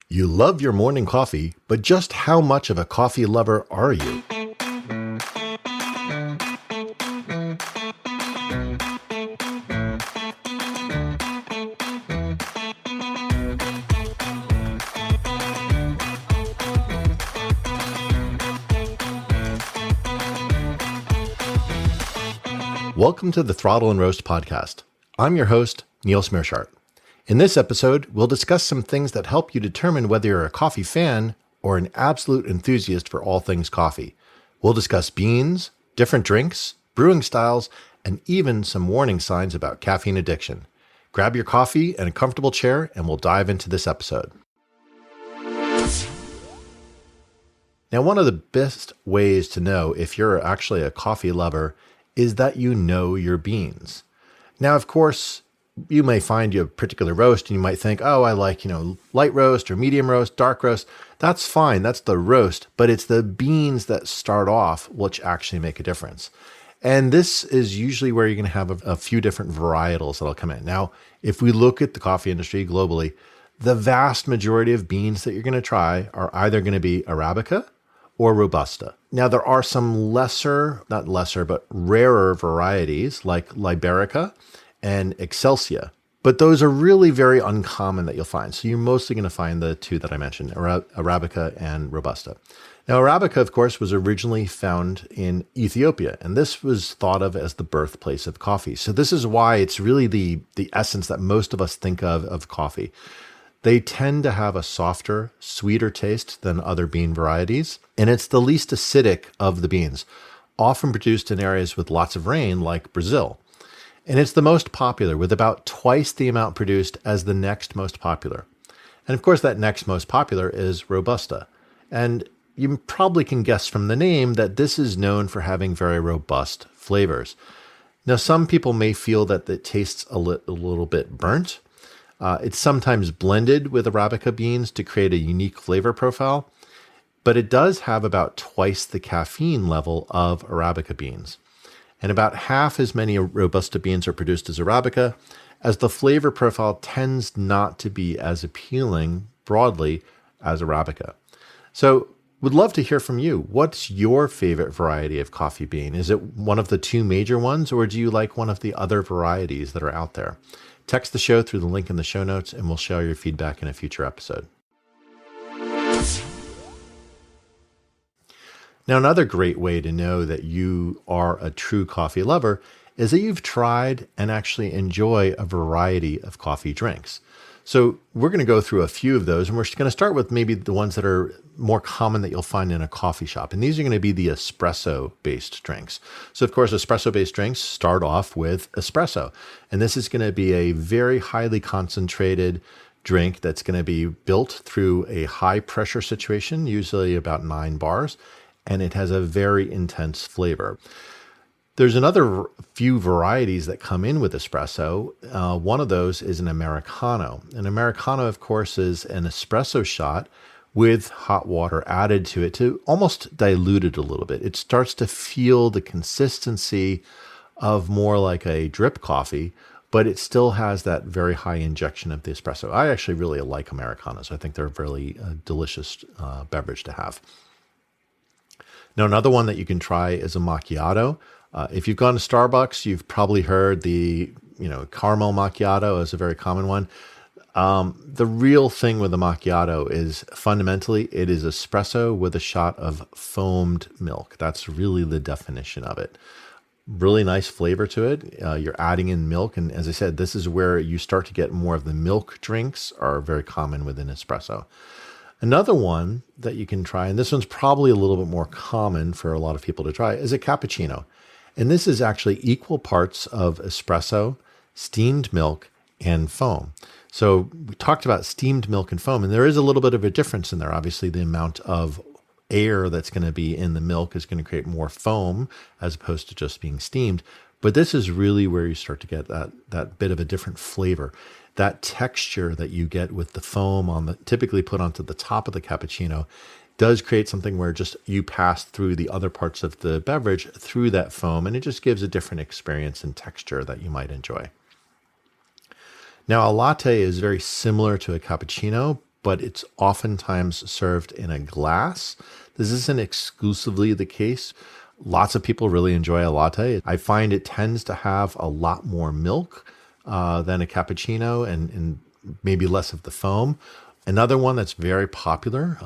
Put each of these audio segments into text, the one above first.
You love your morning coffee, but just how much of a coffee lover are you? Welcome to the Throttle and Roast podcast. I'm your host, Niels Meersschaert. In this episode, we'll discuss some things that help you determine whether you're a coffee fan or an absolute enthusiast for all things coffee. We'll discuss beans, different drinks, brewing styles, and even some warning signs about caffeine addiction. Grab your coffee and a comfortable chair, and we'll dive into this episode. Now, one of the best ways to know if you're actually a coffee lover is that you know your beans. Now, of course, you may find a particular roast and you might think, oh, I like, light roast or medium roast, dark roast. That's fine. That's the roast, but it's the beans that start off which actually make a difference. And this is usually where you're going to have a few different varietals that'll come in. Now, if we look at the coffee industry globally, the vast majority of beans that you're going to try are either going to be Arabica or Robusta. Now, there are some not lesser, but rarer varieties like Liberica and Excelsia, but those are really very uncommon that you'll find. So you're mostly going to find the two that I mentioned, Arabica and Robusta. Now, Arabica, of course, was originally found in Ethiopia, and this was thought of as the birthplace of coffee. So this is why it's really the essence that most of us think of coffee. They tend to have a softer, sweeter taste than other bean varieties, and it's the least acidic of the beans, often produced in areas with lots of rain like Brazil. And it's the most popular, with about twice the amount produced as the next most popular. And of course, that next most popular is Robusta. And you probably can guess from the name that this is known for having very robust flavors. Now, some people may feel that it tastes a little bit burnt. It's sometimes blended with Arabica beans to create a unique flavor profile, but it does have about twice the caffeine level of Arabica beans. And about half as many Robusta beans are produced as Arabica, as the flavor profile tends not to be as appealing broadly as Arabica. So would love to hear from you. What's your favorite variety of coffee bean? Is it one of the two major ones, or do you like one of the other varieties that are out there? Text the show through the link in the show notes, and we'll share your feedback in a future episode. Now, another great way to know that you are a true coffee lover is that you've tried and actually enjoy a variety of coffee drinks. So we're going to go through a few of those, and we're going to start with maybe the ones that are more common that you'll find in a coffee shop. And these are going to be the espresso-based drinks. So of course, espresso-based drinks start off with espresso. And this is going to be a very highly concentrated drink that's going to be built through a high pressure situation, usually about 9 bars. And it has a very intense flavor. There's another few varieties that come in with espresso. One of those is an Americano. An Americano, of course, is an espresso shot with hot water added to it to almost dilute it a little bit. It starts to feel the consistency of more like a drip coffee, but it still has that very high injection of the espresso. I actually really like Americanos. I think they're a really delicious beverage to have. Now, another one that you can try is a macchiato. If you've gone to Starbucks, you've probably heard the caramel macchiato is a very common one. The real thing with the macchiato is fundamentally it is espresso with a shot of foamed milk. That's really the definition of it. Really nice flavor to it. You're adding in milk. And as I said, this is where you start to get more of the milk drinks are very common within espresso. Another one that you can try, and this one's probably a little bit more common for a lot of people to try, is a cappuccino. And this is actually equal parts of espresso, steamed milk, and foam. So we talked about steamed milk and foam, and there is a little bit of a difference in there. Obviously, the amount of air that's going to be in the milk is going to create more foam as opposed to just being steamed. But this is really where you start to get that bit of a different flavor. That texture that you get with the foam typically put onto the top of the cappuccino does create something where just you pass through the other parts of the beverage through that foam, and it just gives a different experience and texture that you might enjoy. Now, a latte is very similar to a cappuccino, but it's oftentimes served in a glass. This isn't exclusively the case. Lots of people really enjoy a latte. I find it tends to have a lot more milk than a cappuccino and maybe less of the foam. Another one that's very popular,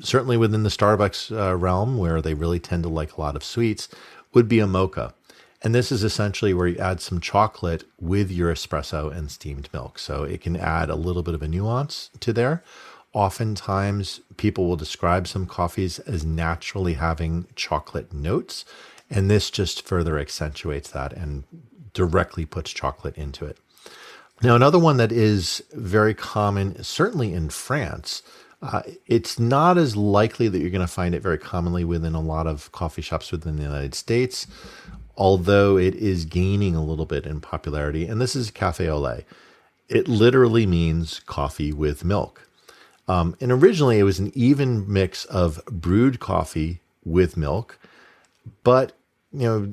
certainly within the Starbucks realm, where they really tend to like a lot of sweets, would be a mocha. And this is essentially where you add some chocolate with your espresso and steamed milk. So it can add a little bit of a nuance to there. Oftentimes, people will describe some coffees as naturally having chocolate notes, and this just further accentuates that and directly puts chocolate into it. Now, another one that is very common, certainly in France, it's not as likely that you're going to find it very commonly within a lot of coffee shops within the United States, although it is gaining a little bit in popularity. And this is cafe au lait. It literally means coffee with milk. And originally, it was an even mix of brewed coffee with milk, but there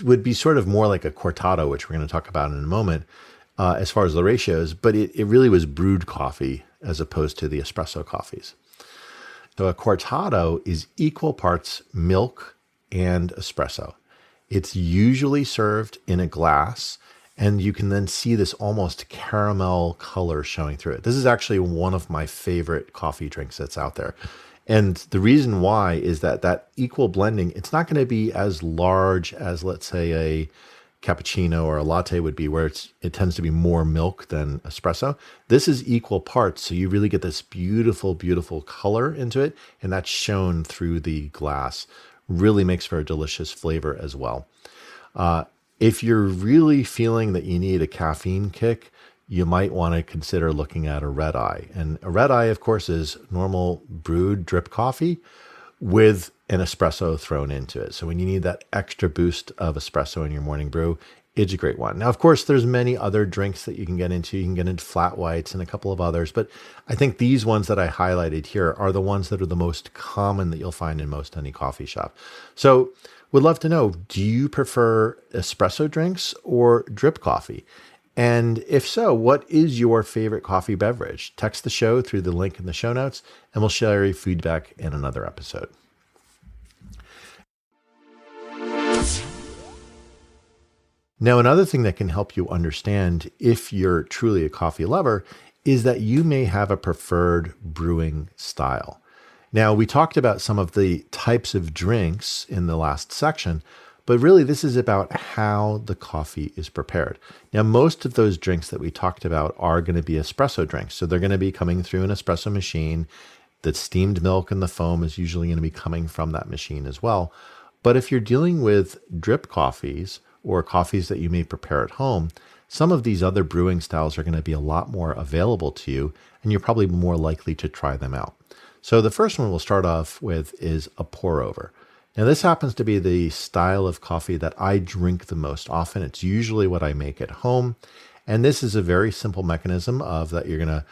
would be sort of more like a cortado, which we're going to talk about in a moment, as far as the ratios, but it really was brewed coffee as opposed to the espresso coffees. So a cortado is equal parts milk and espresso. It's usually served in a glass, and you can then see this almost caramel color showing through it. This is actually one of my favorite coffee drinks that's out there. And the reason why is that equal blending, it's not going to be as large as, let's say, a cappuccino or a latte would be, where it tends to be more milk than espresso. This is equal parts, so you really get this beautiful, beautiful color into it, and that's shown through the glass. Really makes for a delicious flavor as well. If you're really feeling that you need a caffeine kick, you might want to consider looking at a red eye. And a red eye, of course, is normal brewed drip coffee with an espresso thrown into it. So when you need that extra boost of espresso in your morning brew, it's a great one. Now, of course, there's many other drinks that you can get into. You can get into flat whites and a couple of others, but I think these ones that I highlighted here are the ones that are the most common that you'll find in most any coffee shop. So would love to know, do you prefer espresso drinks or drip coffee? And if so, what is your favorite coffee beverage? Text the show through the link in the show notes, and we'll share your feedback in another episode. Now, another thing that can help you understand if you're truly a coffee lover is that you may have a preferred brewing style. Now, we talked about some of the types of drinks in the last section, but really this is about how the coffee is prepared. Now, most of those drinks that we talked about are going to be espresso drinks. So they're going to be coming through an espresso machine. The steamed milk and the foam is usually going to be coming from that machine as well. But if you're dealing with drip coffees or coffees that you may prepare at home, some of these other brewing styles are going to be a lot more available to you, and you're probably more likely to try them out. So the first one we'll start off with is a pour over. Now, this happens to be the style of coffee that I drink the most often. It's usually what I make at home. And this is a very simple mechanism of that you're going to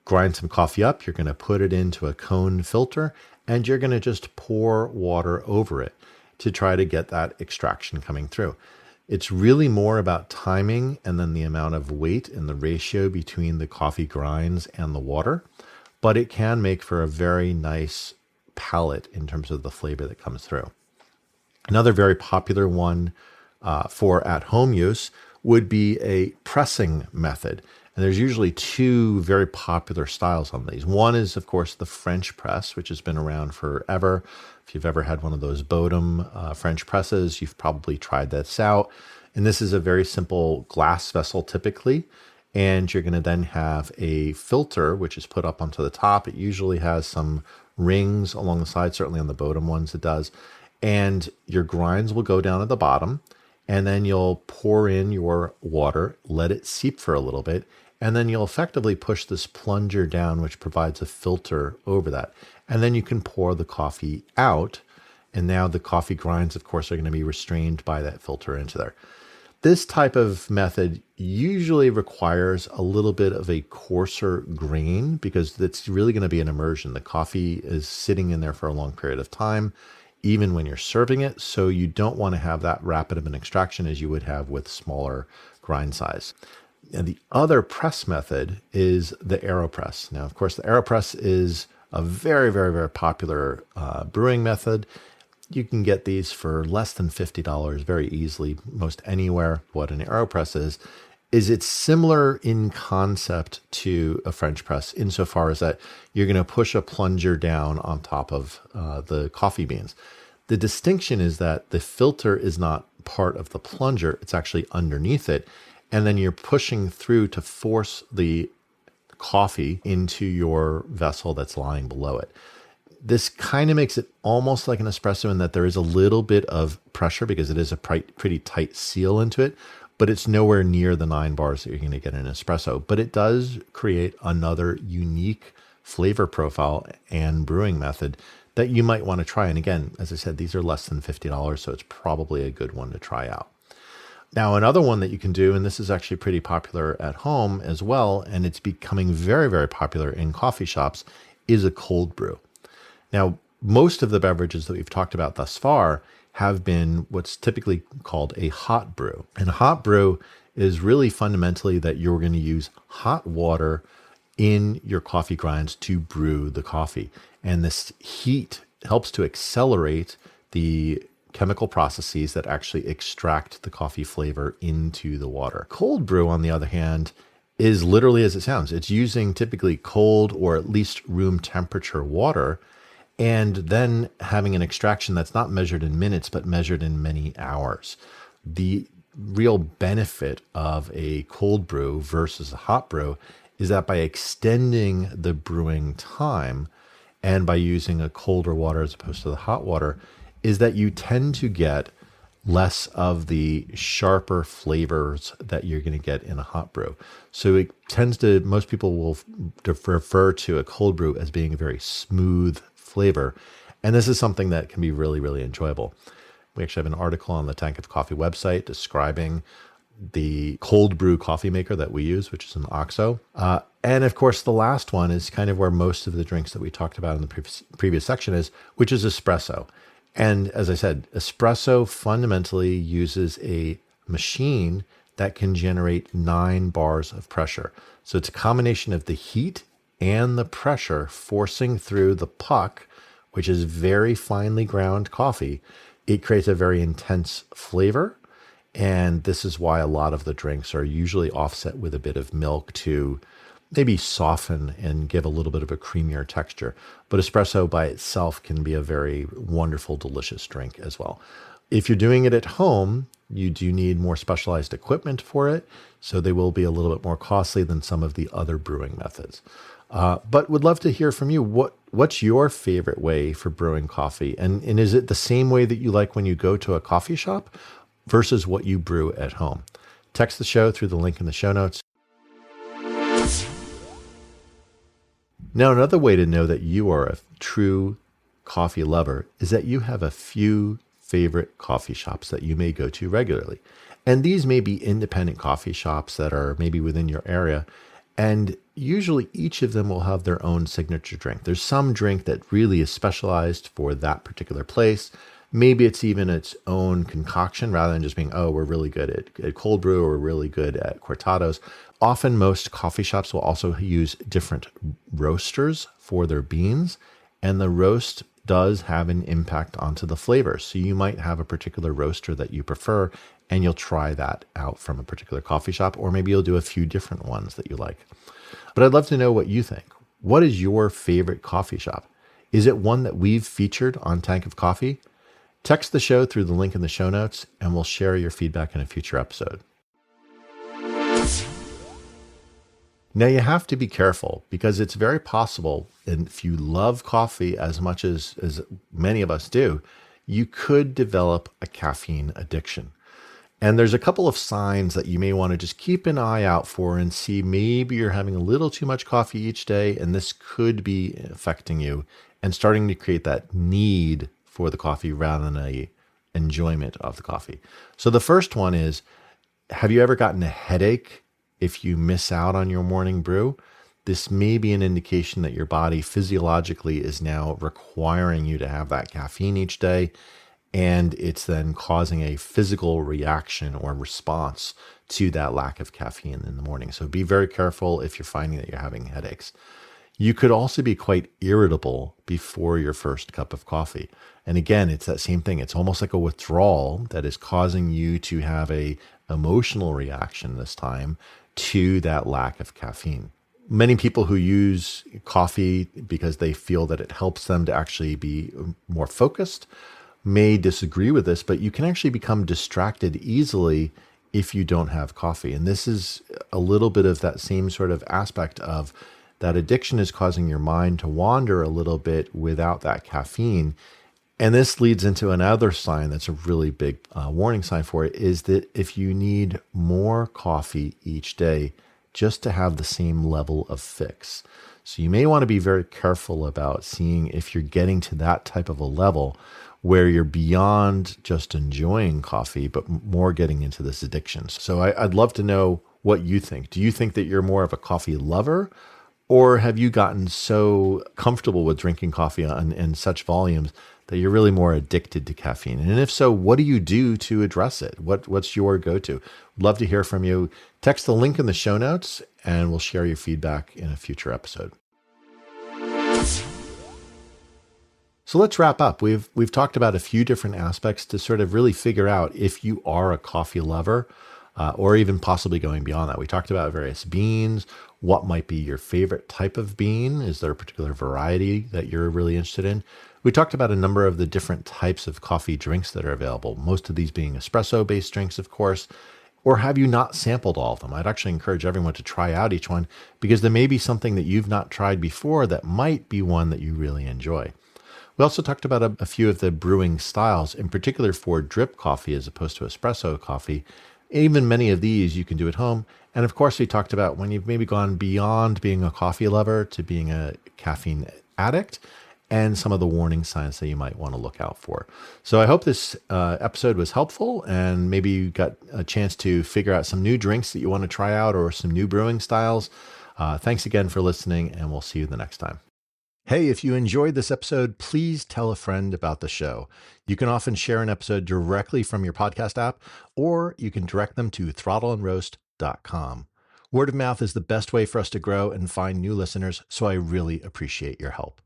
grind some coffee up, you're going to put it into a cone filter, and you're going to just pour water over it to try to get that extraction coming through. It's really more about timing and then the amount of weight and the ratio between the coffee grinds and the water, but it can make for a very nice palate in terms of the flavor that comes through. Another very popular one for at-home use would be a pressing method. And there's usually two very popular styles on these. One is, of course, the French press, which has been around forever. If you've ever had one of those Bodum French presses, you've probably tried this out. And this is a very simple glass vessel typically. And you're going to then have a filter, which is put up onto the top. It usually has some rings along the side, certainly on the Bodum ones it does. And your grinds will go down at the bottom. And then you'll pour in your water, let it seep for a little bit, and then you'll effectively push this plunger down, which provides a filter over that. And then you can pour the coffee out. And now the coffee grinds, of course, are going to be restrained by that filter into there. This type of method usually requires a little bit of a coarser grain because it's really going to be an immersion. The coffee is sitting in there for a long period of time, even when you're serving it. So you don't want to have that rapid of an extraction as you would have with smaller grind size. And the other press method is the AeroPress. Now, of course, the AeroPress is a very, very, very popular brewing method. You can get these for less than $50 very easily, most anywhere. What an AeroPress is it's similar in concept to a French press insofar as that you're going to push a plunger down on top of the coffee beans. The distinction is that the filter is not part of the plunger, it's actually underneath it. And then you're pushing through to force the coffee into your vessel that's lying below it. This kind of makes it almost like an espresso in that there is a little bit of pressure because it is a pretty tight seal into it, but it's nowhere near the 9 bars that you're going to get in an espresso. But it does create another unique flavor profile and brewing method that you might want to try. And again, as I said, these are less than $50, so it's probably a good one to try out. Now, another one that you can do, and this is actually pretty popular at home as well, and it's becoming very, very popular in coffee shops, is a cold brew. Now, most of the beverages that we've talked about thus far have been what's typically called a hot brew. And a hot brew is really fundamentally that you're going to use hot water in your coffee grinds to brew the coffee. And this heat helps to accelerate the chemical processes that actually extract the coffee flavor into the water. Cold brew, on the other hand, is literally as it sounds. It's using typically cold or at least room temperature water, and then having an extraction that's not measured in minutes, but measured in many hours. The real benefit of a cold brew versus a hot brew is that by extending the brewing time and by using a colder water as opposed to the hot water, is that you tend to get less of the sharper flavors that you're going to get in a hot brew. So it tends to, most people will refer to a cold brew as being a very smooth flavor. And this is something that can be really, really enjoyable. We actually have an article on the Tank of Coffee website describing the cold brew coffee maker that we use, which is an OXO. And of course, the last one is kind of where most of the drinks that we talked about in the previous section is, which is espresso. And as I said, espresso fundamentally uses a machine that can generate 9 bars of pressure. So it's a combination of the heat and the pressure forcing through the puck, which is very finely ground coffee. It creates a very intense flavor. And this is why a lot of the drinks are usually offset with a bit of milk to maybe soften and give a little bit of a creamier texture. But espresso by itself can be a very wonderful, delicious drink as well. If you're doing it at home, you do need more specialized equipment for it, so they will be a little bit more costly than some of the other brewing methods. But would love to hear from you. What's your favorite way for brewing coffee? And is it the same way that you like when you go to a coffee shop versus what you brew at home? Text the show through the link in the show notes. Now, another way to know that you are a true coffee lover is that you have a few favorite coffee shops that you may go to regularly. And these may be independent coffee shops that are maybe within your area. And usually each of them will have their own signature drink. There's some drink that really is specialized for that particular place. Maybe it's even its own concoction rather than just being, oh, we're really good at cold brew or we're really good at cortados. Often most coffee shops will also use different roasters for their beans, and the roast does have an impact onto the flavor. So you might have a particular roaster that you prefer, and you'll try that out from a particular coffee shop, or maybe you'll do a few different ones that you like. But I'd love to know what you think. What is your favorite coffee shop? Is it one that we've featured on Tank of Coffee? Text the show through the link in the show notes, and we'll share your feedback in a future episode. Now, you have to be careful because it's very possible, and if you love coffee as much as many of us do, you could develop a caffeine addiction. And there's a couple of signs that you may want to just keep an eye out for and see maybe you're having a little too much coffee each day, and this could be affecting you and starting to create that need for the coffee rather than a enjoyment of the coffee. So the first one is, have you ever gotten a headache if you miss out on your morning brew? This may be an indication that your body physiologically is now requiring you to have that caffeine each day. and it's then causing a physical reaction or response to that lack of caffeine in the morning. So be very careful if you're finding that you're having headaches. You could also be quite irritable before your first cup of coffee. And again, it's that same thing. It's almost like a withdrawal that is causing you to have a emotional reaction this time to that lack of caffeine. Many people who use coffee because they feel that it helps them to actually be more focused may disagree with this, but you can actually become distracted easily if you don't have coffee. And this is a little bit of that same sort of aspect of that addiction is causing your mind to wander a little bit without that caffeine. And this leads into another sign that's a really big warning sign for it, is that if you need more coffee each day just to have the same level of fix. So you may want to be very careful about seeing if you're getting to that type of a level where you're beyond just enjoying coffee, but more getting into this addiction. So I'd love to know what you think. Do you think that you're more of a coffee lover? Or have you gotten so comfortable with drinking coffee in such volumes that you're really more addicted to caffeine? And if so, what do you do to address it? What's your go-to? Love to hear from you. Text the link in the show notes and we'll share your feedback in a future episode. So let's wrap up. We've talked about a few different aspects to sort of really figure out if you are a coffee lover, or even possibly going beyond that. We talked about various beans. What might be your favorite type of bean? Is there a particular variety that you're really interested in? We talked about a number of the different types of coffee drinks that are available, most of these being espresso-based drinks, of course. Or have you not sampled all of them? I'd actually encourage everyone to try out each one because there may be something that you've not tried before that might be one that you really enjoy. We also talked about a few of the brewing styles, in particular for drip coffee as opposed to espresso coffee. Even many of these you can do at home. And of course, we talked about when you've maybe gone beyond being a coffee lover to being a caffeine addict and some of the warning signs that you might want to look out for. So I hope this episode was helpful and maybe you got a chance to figure out some new drinks that you want to try out or some new brewing styles. Thanks again for listening, and we'll see you the next time. Hey, if you enjoyed this episode, please tell a friend about the show. You can often share an episode directly from your podcast app, or you can direct them to throttleandroast.com. Word of mouth is the best way for us to grow and find new listeners, so I really appreciate your help.